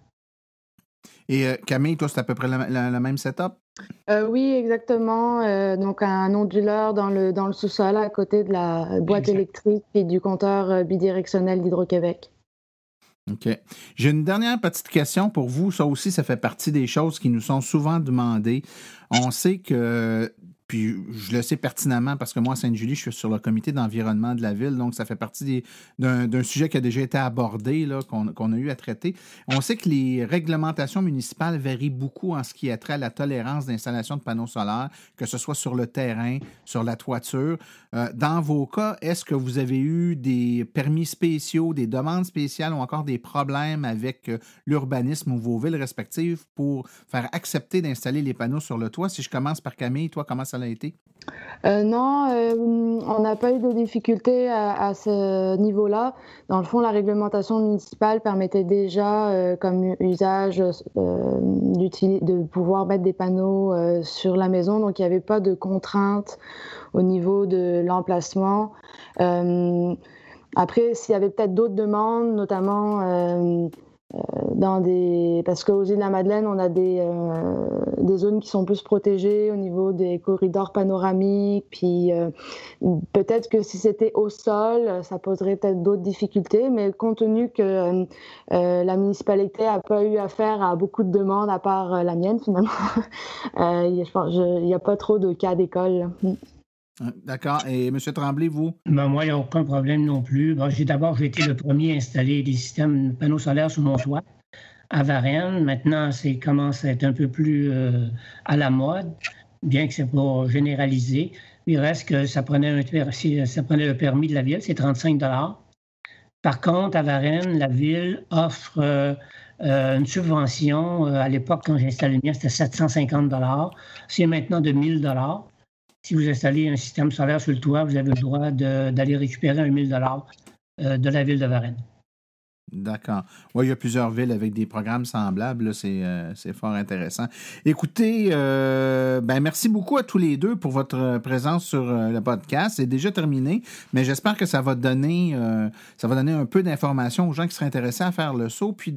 Et Camille, toi, c'est à peu près le même setup? Oui, exactement. Donc, un onduleur dans le sous-sol à côté de la boîte électrique et du compteur bidirectionnel d'Hydro-Québec. OK. J'ai une dernière petite question pour vous. Ça aussi, ça fait partie des choses qui nous sont souvent demandées. On sait que, puis je le sais pertinemment parce que moi, à Sainte-Julie, je suis sur le comité d'environnement de la ville, donc ça fait partie d'un sujet qui a déjà été abordé, là, qu'on a eu à traiter. On sait que les réglementations municipales varient beaucoup en ce qui a trait à la tolérance d'installation de panneaux solaires, que ce soit sur le terrain, sur la toiture. Dans vos cas, est-ce que vous avez eu des permis spéciaux, des demandes spéciales ou encore des problèmes avec l'urbanisme ou vos villes respectives pour faire accepter d'installer les panneaux sur le toit? Si je commence par Camille, toi, comment ça a été? Non, on n'a pas eu de difficultés à ce niveau-là. Dans le fond, la réglementation municipale permettait déjà, comme usage, de pouvoir mettre des panneaux sur la maison. Donc, il n'y avait pas de contraintes au niveau de l'emplacement. Après, s'il y avait peut-être d'autres demandes, notamment parce qu'aux Îles-de-la-Madeleine, on a des zones qui sont plus protégées au niveau des corridors panoramiques, puis peut-être que si c'était au sol, ça poserait peut-être d'autres difficultés, mais compte tenu que la municipalité n'a pas eu affaire à beaucoup de demandes à part la mienne, finalement, il n'y a pas trop de cas d'école. D'accord. Et M. Tremblay, vous? Moi, il n'y a aucun problème non plus. D'abord, j'ai été le premier à installer des systèmes de panneaux solaires sur mon toit à Varennes. Maintenant, ça commence à être un peu plus à la mode, bien que ce n'est pas généralisé. Il reste que ça prenait le permis de la ville, c'est 35 $. Par contre, à Varennes, la ville offre une subvention. À l'époque, quand j'ai installé le mien, c'était 750 $. C'est maintenant de 1 000 $. Si vous installez un système solaire sur le toit, vous avez le droit d'aller récupérer 1 000 $ de la ville de Varennes. D'accord. Oui, il y a plusieurs villes avec des programmes semblables. Là, c'est fort intéressant. Écoutez, merci beaucoup à tous les deux pour votre présence sur le podcast. C'est déjà terminé, mais j'espère que ça va donner un peu d'informations aux gens qui seraient intéressés à faire le saut. Puis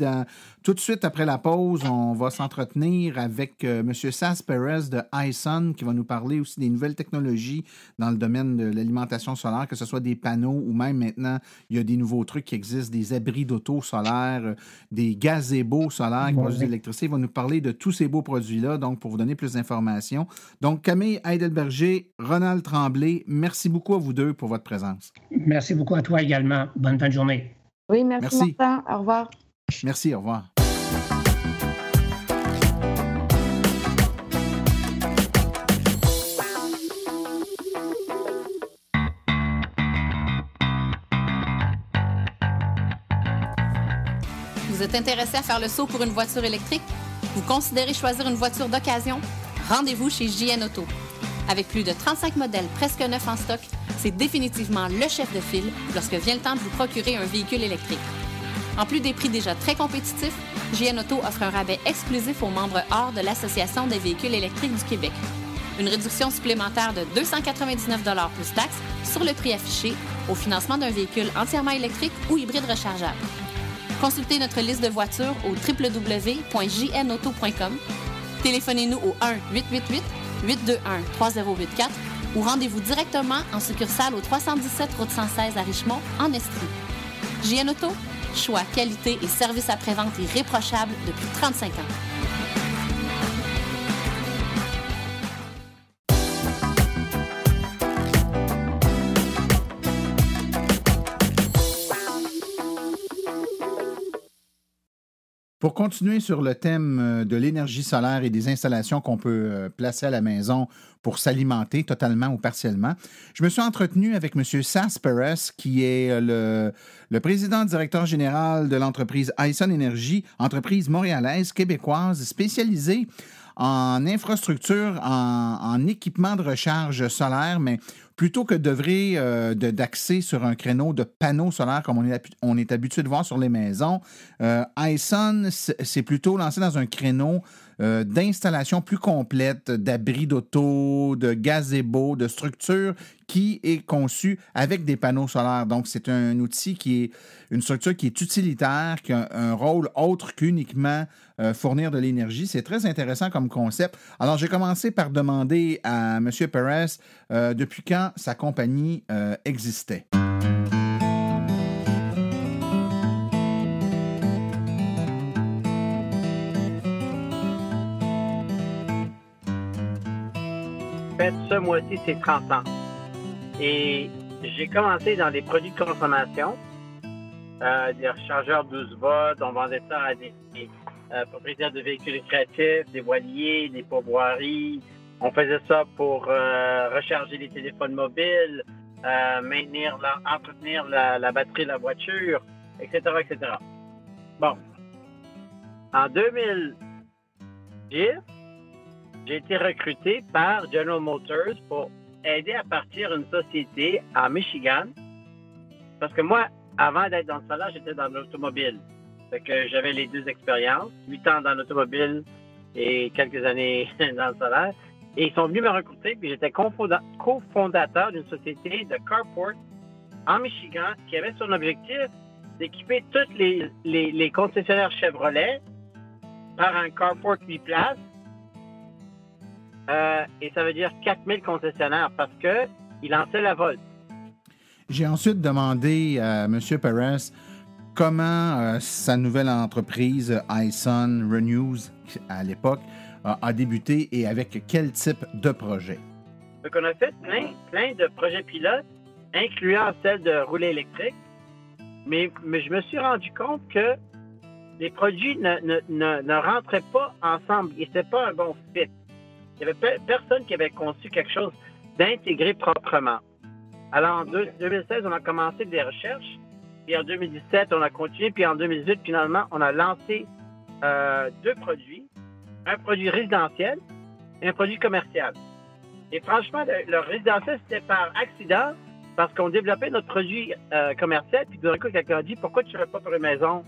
tout de suite après la pause, on va s'entretenir avec M. Sas Perez de iSun qui va nous parler aussi des nouvelles technologies dans le domaine de l'alimentation solaire, que ce soit des panneaux ou même maintenant, il y a des nouveaux trucs qui existent, des abris d'auto solaire, des gazebos solaires qui produisent de l'électricité. Il va nous parler de tous ces beaux produits-là, donc pour vous donner plus d'informations. Donc, Camille Heidelberger, Ronald Tremblay, merci beaucoup à vous deux pour votre présence. Merci beaucoup à toi également. Bonne fin de journée. Oui, merci. Martin. Au revoir. Merci, au revoir. Vous êtes intéressé à faire le saut pour une voiture électrique? Vous considérez choisir une voiture d'occasion? Rendez-vous chez JN Auto. Avec plus de 35 modèles presque neufs en stock, c'est définitivement le chef de file lorsque vient le temps de vous procurer un véhicule électrique. En plus des prix déjà très compétitifs, JN Auto offre un rabais exclusif aux membres hors de l'Association des véhicules électriques du Québec. Une réduction supplémentaire de 299 $ plus taxes sur le prix affiché au financement d'un véhicule entièrement électrique ou hybride rechargeable. Consultez notre liste de voitures au www.jnauto.com. Téléphonez-nous au 1-888-821-3084 ou rendez-vous directement en succursale au 317 route 116 à Richmond, en Estrie. JN Auto, choix, qualité et service après-vente irréprochable depuis 35 ans. Pour continuer sur le thème de l'énergie solaire et des installations qu'on peut placer à la maison pour s'alimenter totalement ou partiellement, je me suis entretenu avec M. Sas Perez, qui est le président directeur général de l'entreprise Hyson Energy, entreprise montréalaise québécoise spécialisée en infrastructure, en équipement de recharge solaire, mais plutôt que d'œuvrer d'axer sur un créneau de panneaux solaires comme on est habitué de voir sur les maisons, Hyson s'est plutôt lancé dans un créneau d'installation plus complète, d'abris d'auto, de gazebo, de structure qui est conçue avec des panneaux solaires. Donc, c'est un outil une structure qui est utilitaire, qui a un rôle autre qu'uniquement fournir de l'énergie. C'est très intéressant comme concept. Alors, j'ai commencé par demander à M. Perez depuis quand sa compagnie existait. Ce mois-ci, c'est 30 ans. Et j'ai commencé dans les produits de consommation, des rechargeurs 12 volts. On vendait ça à des propriétaires de véhicules récréatifs, des voiliers, des pourvoiries. On faisait ça pour recharger les téléphones mobiles, entretenir la batterie de la voiture, etc., etc. Bon. En 2010, j'ai été recruté par General Motors pour aider à partir une société en Michigan. Parce que moi, avant d'être dans le solaire, j'étais dans l'automobile. Fait que j'avais les deux expériences, 8 ans dans l'automobile et quelques années dans le solaire. Et ils sont venus me recruter, puis j'étais cofondateur d'une société de carport en Michigan qui avait son objectif d'équiper tous les concessionnaires Chevrolet par un carport 8 places. Et ça veut dire 4000 concessionnaires parce qu'ils lançaient la Volt. J'ai ensuite demandé à M. Perez comment sa nouvelle entreprise, Hyson Renews, à l'époque, a débuté et avec quel type de projet. Donc, on a fait plein de projets pilotes, incluant celle de rouler électrique. Mais je me suis rendu compte que les produits ne rentraient pas ensemble. Et ce n'était pas un bon fit. Il n'y avait personne qui avait conçu quelque chose d'intégré proprement. Alors, en 2016, on a commencé des recherches. Puis en 2017, on a continué. Puis en 2018, finalement, on a lancé 2 produits. Un produit résidentiel et un produit commercial. Et franchement, le résidentiel, c'était par accident parce qu'on développait notre produit commercial. Puis d'un coup, quelqu'un a dit, pourquoi tu ne fais pas pour une maison?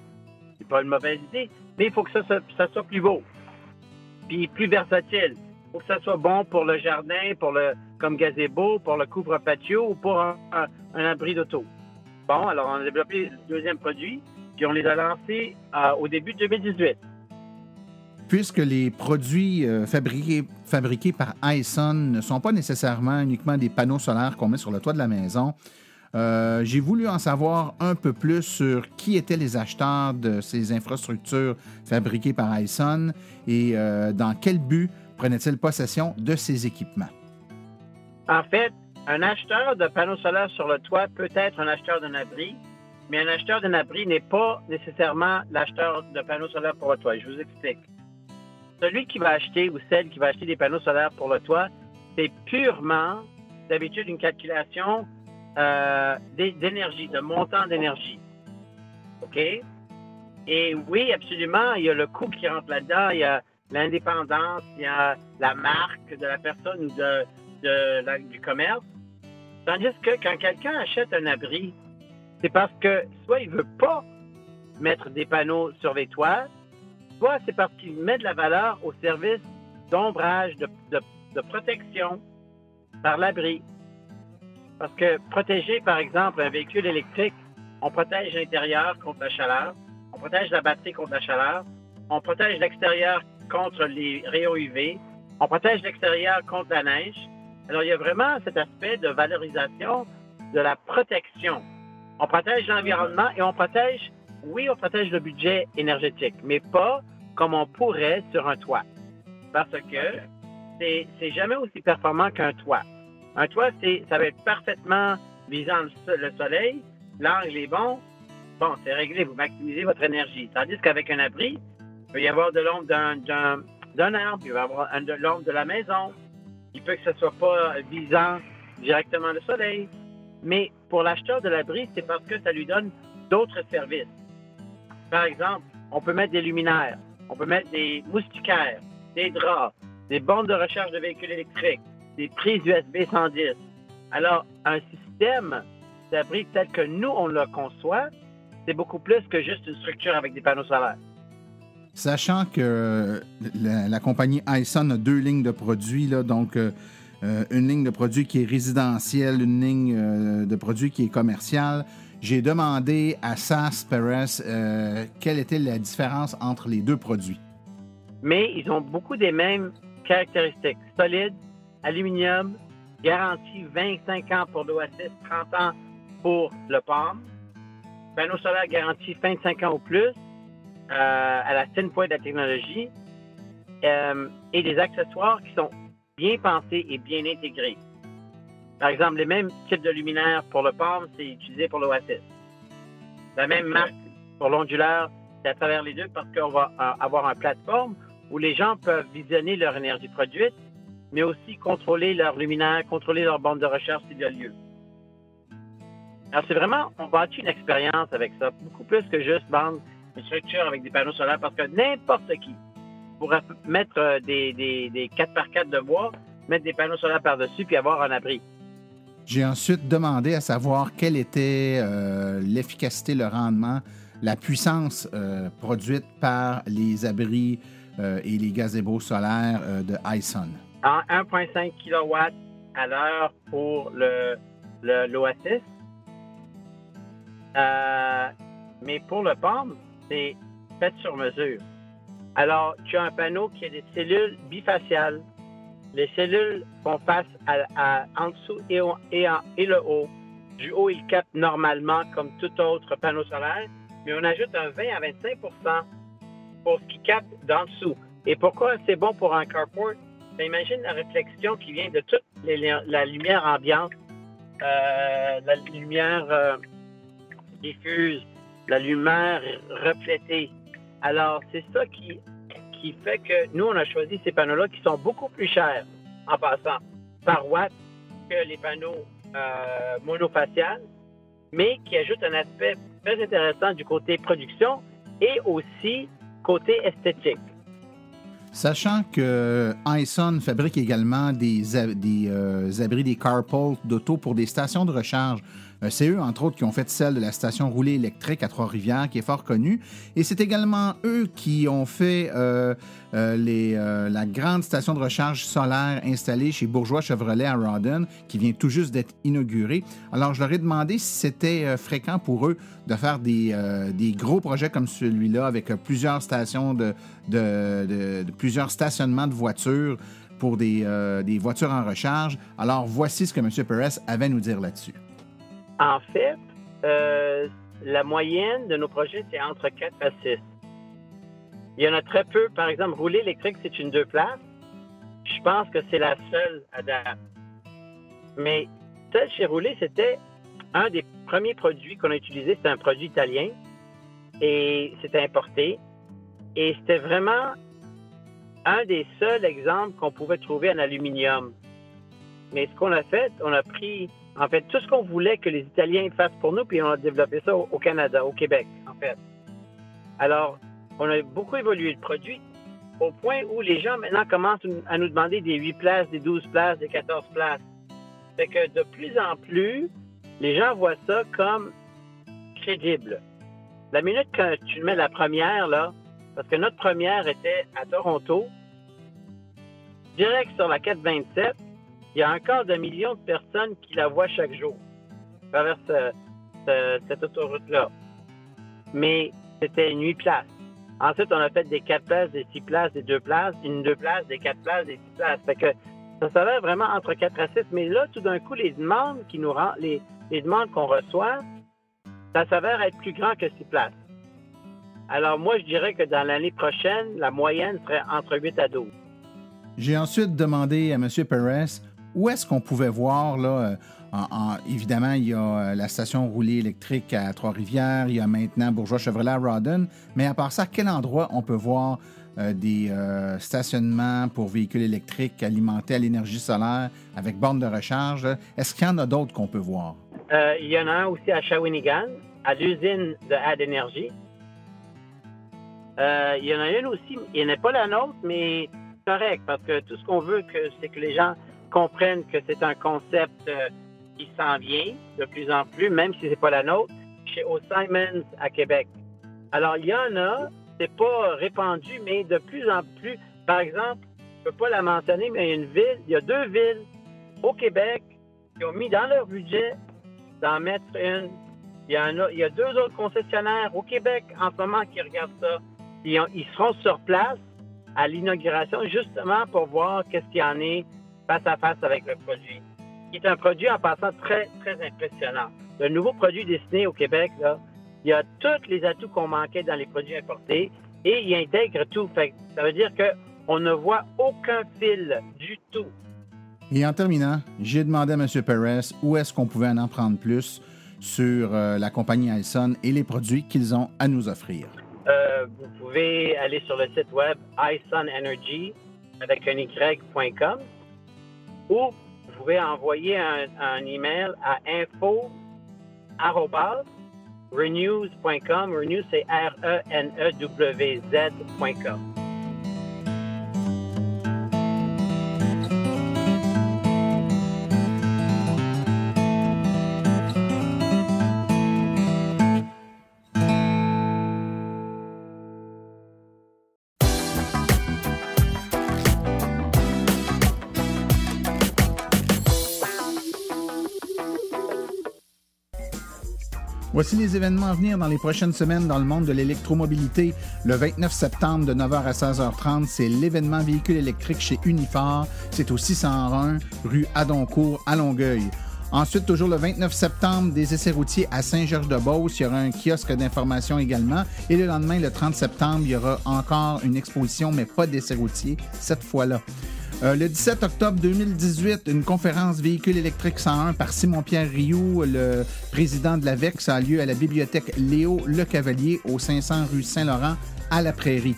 C'est pas une mauvaise idée, mais il faut que ça soit plus beau. Puis plus versatile. Il faut que ça soit bon pour le jardin, comme gazebo, pour le couvre-patio ou pour un abri d'auto. Bon, alors on a développé le deuxième produit, puis on les a lancés au début de 2018. Puisque les produits fabriqués par Hyson ne sont pas nécessairement uniquement des panneaux solaires qu'on met sur le toit de la maison, j'ai voulu en savoir un peu plus sur qui étaient les acheteurs de ces infrastructures fabriquées par Hyson et dans quel but prenait-il possession de ces équipements? En fait, un acheteur de panneaux solaires sur le toit peut être un acheteur d'un abri, mais un acheteur d'un abri n'est pas nécessairement l'acheteur de panneaux solaires pour le toit. Je vous explique. Celui qui va acheter ou celle qui va acheter des panneaux solaires pour le toit, c'est purement, d'habitude, une calculation d'énergie, de montant d'énergie. OK? Et oui, absolument, il y a le coût qui rentre là-dedans, il y a l'indépendance, il y a la marque de la personne ou du commerce. Tandis que quand quelqu'un achète un abri, c'est parce que soit il ne veut pas mettre des panneaux sur les toits, soit c'est parce qu'il met de la valeur au service d'ombrage, de protection par l'abri. Parce que protéger, par exemple, un véhicule électrique, on protège l'intérieur contre la chaleur, on protège la batterie contre la chaleur, on protège l'extérieur contre les rayons UV, on protège l'extérieur contre la neige. Alors, il y a vraiment cet aspect de valorisation de la protection. On protège l'environnement et on protège le budget énergétique, mais pas comme on pourrait sur un toit. Parce que c'est jamais aussi performant qu'un toit. Un toit, ça va être parfaitement visant le soleil, l'angle est bon, c'est réglé, vous maximisez votre énergie. Tandis qu'avec un abri, il peut y avoir de l'ombre d'un arbre, il peut y avoir de l'ombre de la maison, il peut que ce ne soit pas visant directement le soleil. Mais pour l'acheteur de l'abri, c'est parce que ça lui donne d'autres services. Par exemple, on peut mettre des luminaires, on peut mettre des moustiquaires, des draps, des bornes de recharge de véhicules électriques, des prises USB 110. Alors, un système d'abri tel que nous, on le conçoit, c'est beaucoup plus que juste une structure avec des panneaux solaires. Sachant que la compagnie Hyson a 2 lignes de produits, là, donc une ligne de produits qui est résidentielle, une ligne de produits qui est commerciale, j'ai demandé à Sas Perez quelle était la différence entre les 2 produits. Mais ils ont beaucoup des mêmes caractéristiques. Solide, aluminium, garantie 25 ans pour l'Oasis, 30 ans pour le Palm. Panneau solaire garantie 25 ans ou plus, à la fine pointe de la technologie, et des accessoires qui sont bien pensés et bien intégrés. Par exemple, les mêmes types de luminaires pour le Palm, c'est utilisé pour l'Oasis. La même marque pour l'onduleur, c'est à travers les deux parce qu'on va avoir une plateforme où les gens peuvent visionner leur énergie produite, mais aussi contrôler leurs luminaires, contrôler leur bande de recherche s'il y a lieu. Alors, c'est vraiment, on bâtit une expérience avec ça, beaucoup plus que juste vendre une structure avec des panneaux solaires, parce que n'importe qui pourrait mettre des 4x4 de bois, mettre des panneaux solaires par-dessus, puis avoir un abri. J'ai ensuite demandé à savoir quelle était l'efficacité, le rendement, la puissance produite par les abris et les gazebos solaires de Hyson. En 1,5 kW à l'heure pour l'Oasis. Mais pour le Palm, c'est fait sur mesure. Alors, tu as un panneau qui a des cellules bifaciales. Les cellules font face en dessous et le haut. Du haut, il capte normalement comme tout autre panneau solaire, mais on ajoute un 20 à 25 % pour ce qui capte d'en dessous. Et pourquoi c'est bon pour un carport? Imagine la réflexion qui vient de toute la lumière ambiante, la lumière diffuse, la lumière reflétée. Alors, c'est ça qui fait que nous, on a choisi ces panneaux-là qui sont beaucoup plus chers, en passant, par watt que les panneaux monofaciales, mais qui ajoutent un aspect très intéressant du côté production et aussi côté esthétique. Sachant que Hyson fabrique également des abris, des carports d'auto pour des stations de recharge. C'est eux, entre autres, qui ont fait celle de la station roulée électrique à Trois-Rivières, qui est fort connue. Et c'est également eux qui ont fait la grande station de recharge solaire installée chez Bourgeois Chevrolet à Rawdon, qui vient tout juste d'être inaugurée. Alors, je leur ai demandé si c'était fréquent pour eux de faire des gros projets comme celui-là, avec plusieurs stations plusieurs stationnements de voitures pour des voitures en recharge. Alors, voici ce que M. Perez avait à nous dire là-dessus. En fait, la moyenne de nos projets, c'est entre 4 à 6. Il y en a très peu. Par exemple, rouler électrique, c'est une 2 places. Je pense que c'est la seule à date. Mais celle chez Rouler, c'était un des premiers produits qu'on a utilisé. C'était un produit italien et c'était importé. Et c'était vraiment un des seuls exemples qu'on pouvait trouver en aluminium. Mais ce qu'on a fait, on a pris, en fait, tout ce qu'on voulait que les Italiens fassent pour nous, puis on a développé ça au Canada, au Québec, en fait. Alors, on a beaucoup évolué le produit, au point où les gens maintenant commencent à nous demander des 8 places, des 12 places, des 14 places. Fait que de plus en plus, les gens voient ça comme crédible. La minute que tu mets la première, là, parce que notre première était à Toronto, direct sur la 427, il y a encore de millions de personnes qui la voient chaque jour à travers cette autoroute-là. Mais c'était une 8 places. Ensuite, on a fait des 4 places, des 6 places, des 2 places, une 2 places, des 4 places, des 6 places. Fait que ça s'avère vraiment entre 4 à 6. Mais là, tout d'un coup, les demandes les demandes qu'on reçoit, ça s'avère être plus grand que 6 places. Alors moi, je dirais que dans l'année prochaine, la moyenne serait entre 8 à 12. J'ai ensuite demandé à M. Perez où est-ce qu'on pouvait voir, là, évidemment, il y a la station roulée électrique à Trois-Rivières, il y a maintenant Bourgeois-Chevrolet à Rawdon, mais à part ça, à quel endroit on peut voir des stationnements pour véhicules électriques alimentés à l'énergie solaire avec borne de recharge? Est-ce qu'il y en a d'autres qu'on peut voir? Il y en a un aussi à Shawinigan, à l'usine de Add Energy. Il y en a une aussi, il n'est pas la nôtre, mais correct, parce que tout ce qu'on veut, c'est que les gens comprennent que c'est un concept qui s'en vient de plus en plus, même si c'est pas la nôtre, chez O'Simons à Québec. Alors, il y en a, c'est pas répandu, mais de plus en plus. Par exemple, je peux pas la mentionner, mais il y a 2 villes au Québec qui ont mis dans leur budget d'en mettre une. Il y a 2 autres concessionnaires au Québec en ce moment qui regardent ça. Ils seront sur place à l'inauguration justement pour voir qu'est-ce qu'il y en est face à face avec le produit. Qui est un produit en passant très, très impressionnant. Le nouveau produit destiné au Québec, là, il y a tous les atouts qu'on manquait dans les produits importés et il intègre tout. Fait, ça veut dire qu'on ne voit aucun fil du tout. Et en terminant, j'ai demandé à M. Perez où est-ce qu'on pouvait en apprendre plus sur la compagnie Alson et les produits qu'ils ont à nous offrir. Vous pouvez aller sur le site web iSunEnergy avec un y.com ou vous pouvez envoyer un email à info@renews.com. Renews, c'est RENEWZ.com. Voici les événements à venir dans les prochaines semaines dans le monde de l'électromobilité. Le 29 septembre de 9h à 16h30, c'est l'événement véhicule électrique chez Uniphar. C'est au 601 rue Adoncourt à Longueuil. Ensuite, toujours le 29 septembre, des essais routiers à Saint-Georges-de-Beauce. Il y aura un kiosque d'information également. Et le lendemain, le 30 septembre, il y aura encore une exposition, mais pas d'essais routiers cette fois-là. Le 17 octobre 2018, une conférence Véhicule électrique 101 par Simon-Pierre Rioux, le président de l'AVEC, ça a lieu à la bibliothèque Léo Lecavalier au 500 rue Saint-Laurent à la Prairie.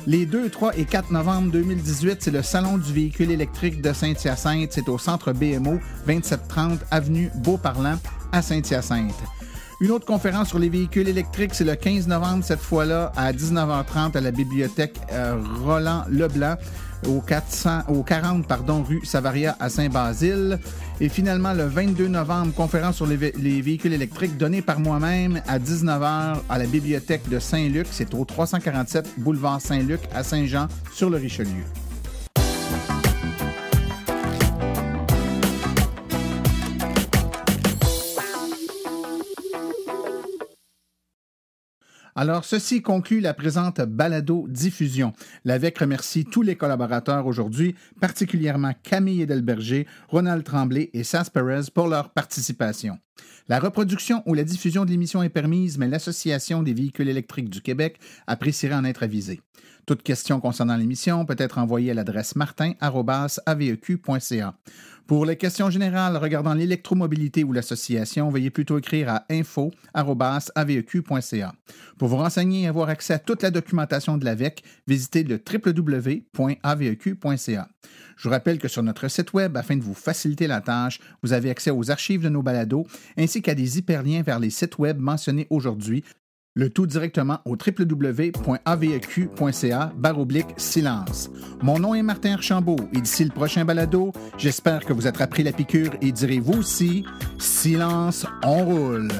Les 2, 3 et 4 novembre 2018, c'est le Salon du véhicule électrique de Saint-Hyacinthe. C'est au centre BMO, 2730 avenue Beauparlant à Saint-Hyacinthe. Une autre conférence sur les véhicules électriques, c'est le 15 novembre, cette fois-là, à 19h30 à la bibliothèque Roland Leblanc, au 40 rue Savaria à Saint-Basile. Et finalement, le 22 novembre, conférence sur les véhicules électriques donnée par moi-même à 19h à la bibliothèque de Saint-Luc. C'est au 347 boulevard Saint-Luc à Saint-Jean sur le Richelieu. Alors, ceci conclut la présente balado-diffusion. L'AVEC remercie tous les collaborateurs aujourd'hui, particulièrement Camille Edelberger, Ronald Tremblay et Sas Perez pour leur participation. La reproduction ou la diffusion de l'émission est permise, mais l'Association des véhicules électriques du Québec apprécierait en être avisée. Toute question concernant l'émission peut être envoyée à l'adresse martin@aveq.ca. Pour les questions générales regardant l'électromobilité ou l'association, veuillez plutôt écrire à info@aveq.ca. Pour vous renseigner et avoir accès à toute la documentation de l'AVEC, visitez le www.aveq.ca. Je vous rappelle que sur notre site web, afin de vous faciliter la tâche, vous avez accès aux archives de nos balados ainsi qu'à des hyperliens vers les sites web mentionnés aujourd'hui. Le tout directement au www.aveq.ca/silence. Mon nom est Martin Archambault et d'ici le prochain balado, j'espère que vous attraperez la piqûre et direz vous aussi, silence, on roule.